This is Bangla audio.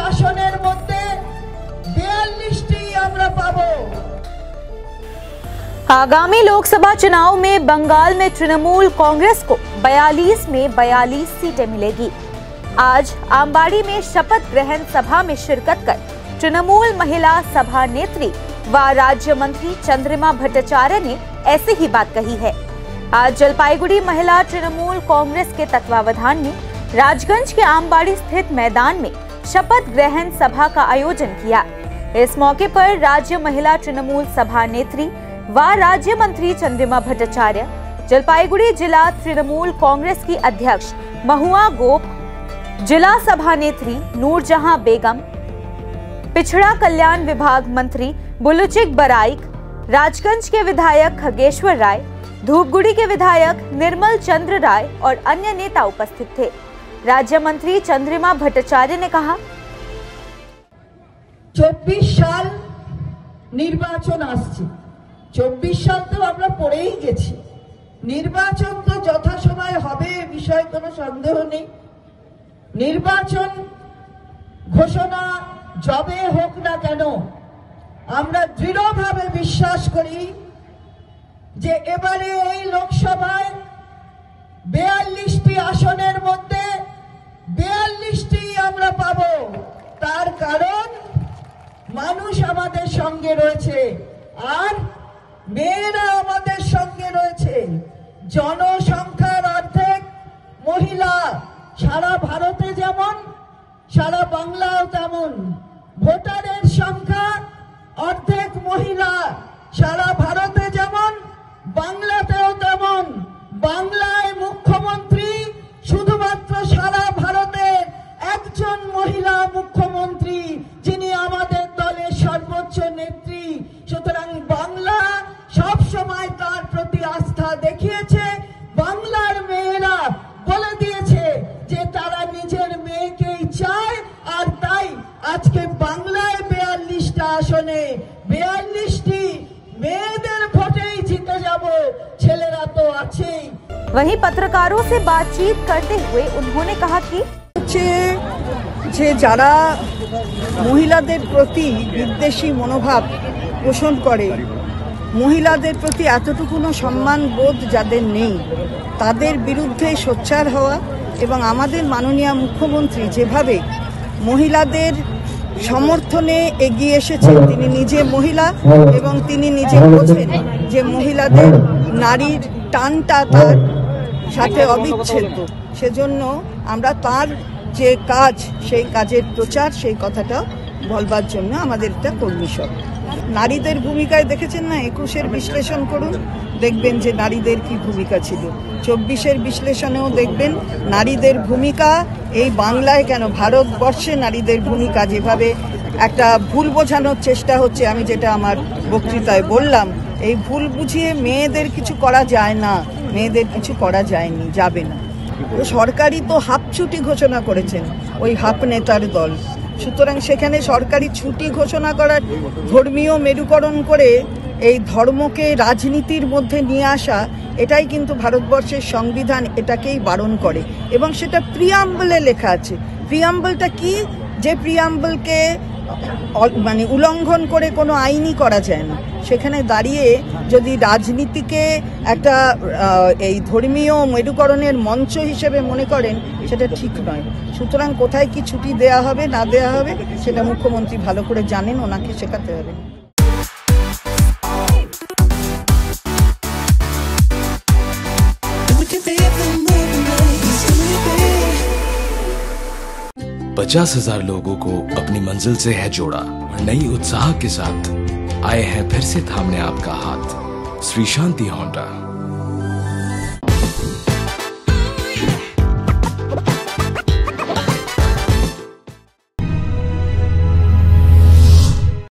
আসনের মধ্যে 42টি আমরা পাবো। आगामी लोकसभा चुनाव में बंगाल में तृणमूल कांग्रेस को 42 में 42 सीटें मिलेगी। आज आमबाड़ी में शपथ ग्रहण सभा में शिरकत कर तृणमूल महिला सभा नेत्री व राज्य मंत्री चंद्रिमा भट्टाचार्य ने ऐसी ही बात कही है। आज जलपाईगुड़ी महिला तृणमूल कांग्रेस के तत्वावधान में राजगंज के आमबाड़ी स्थित मैदान में शपथ ग्रहण सभा का आयोजन किया। इस मौके पर राज्य महिला तृणमूल सभा नेत्री व राज्य मंत्री चंद्रिमा भट्टाचार्य, जलपाईगुड़ी जिला तृणमूल कांग्रेस की अध्यक्ष महुआ गोप, जिला सभा नेत्री नूरजहां बेगम, पिछड़ा कल्याण विभाग मंत्री बुलुचिक बराइक, राजगंज के विधायक खगेश्वर राय, धूपगुड़ी के विधायक निर्मल चंद्र राय और अन्य नेता उपस्थित थे। राज्य मंत्री चंद्रिमा भट्टाचार्य ने कहा, 24 साल निर्वाचन आसছে, 24 साल तो আমরা পড়েই গেছি। নির্বাচন তো যথাসময়ে হবে এ বিষয়ে কোনো সন্দেহ নেই। নির্বাচন ঘোষণা যবে হোক না কেন আমরা দৃঢ়ভাবে বিশ্বাস করি যে এবারে এই লোকসভায় 42টি আসনের মধ্যে 42টি আমরা পাবো। তার কারণ মানুষ আমাদের সঙ্গে রয়েছে আর মেয়েরা আমাদের সঙ্গে রয়েছে। জনসংখ্যার অর্ধেক মহিলা, সারা ভারতে যেমন সারা বাংলাও তেমন। ভোটারের সংখ্যা অর্ধেক মহিলা, সারা ভারতে যেমন বাংলাতেও তেমন। বাংলায় মুখ্যমন্ত্রী শুধুমাত্র সারা ভারতের একজন মহিলা মুখ্যমন্ত্রী, যিনি আমাদের দলের সর্বোচ্চ নেত্রী। সুতরাং বাংলা সব সময় তার প্রতি আস্থা দেখিয়েছে। বাংলার মেয়েরা বলে দিয়েছে যে তারা নিজের মেয়েকেই চায়, আর তাই আজকে বাংলায় 42টা আসনে 42টি মেয়েদের ভোটেই জিতে যাব। ছেলেরা তো আছেই। वहीं पत्रकारों से बातचीत करते हुए उन्होंने कहा कि যে যারা মহিলাদের প্রতি বিদ্বেষী মনোভাব পোষণ করে, মহিলাদের প্রতি এতটুকুনো সম্মান বোধ যাদের নেই, তাদের বিরুদ্ধে সোচ্চার হওয়া এবং আমাদের মাননীয় মুখ্যমন্ত্রী যেভাবে মহিলাদের সমর্থনে এগিয়ে এসেছেন, তিনি নিজে মহিলা এবং তিনি নিজে বোঝেন যে মহিলাদের নারীর টানটা তার সাথে অবিচ্ছেদ্য। সেজন্য আমরা তার যে কাজ, সেই কাজের প্রচার, সেই কথাটা বলবার জন্য আমাদের একটা কর্মী সভা। নারীদের ভূমিকায় দেখেছেন না, 21-এর বিশ্লেষণ করুন, দেখবেন যে নারীদের কি ভূমিকা ছিল। 24-এর বিশ্লেষণেও দেখবেন নারীদের ভূমিকা এই বাংলায় কেন, ভারতবর্ষে নারীদের ভূমিকা যেভাবে একটা ভুল বোঝানোর চেষ্টা হচ্ছে। আমি যেটা আমার বক্তৃতায় বললাম, এই ভুল বুঝিয়ে মেয়েদের কিছু করা যায় না, মেয়েদের কিছু করা যায়নি, যাবে না। সরকারি তো হাফ ছুটি ঘোষণা করেছেন ওই হাফ নেতার দল। সুতরাং সেখানে সরকারি ছুটি ঘোষণা করার ধর্মীয় মেরুকরণ করে এই ধর্মকে রাজনীতির মধ্যে নিয়ে আসা, এটাই কিন্তু ভারতবর্ষের সংবিধান এটাকেই বারণ করে এবং সেটা প্রিয়াম্বলে লেখা আছে। প্রিয়াম্বলটা কি? যে প্রিয়াম্বলকে মানে উল্লঙ্ঘন করে কোনো আইনই করা যায় না। সেখানে দাঁড়িয়ে যদি রাজনীতিকে একটা এই ধর্মীয় মেরুকরণের মঞ্চ হিসেবে মনে করেন, সেটা ঠিক নয়। সুতরাং কোথায় কি ছুটি দেয়া হবে না দেয়া হবে সেটা মুখ্যমন্ত্রী ভালো করে জানেন, ওনাকে শেখাতে হবে। पचास 50,000 लोगों को अपनी मंजिल से है जोड़ा और नई उत्साह के साथ आए हैं फिर से थामने आपका हाथ। श्री शांति होंडा।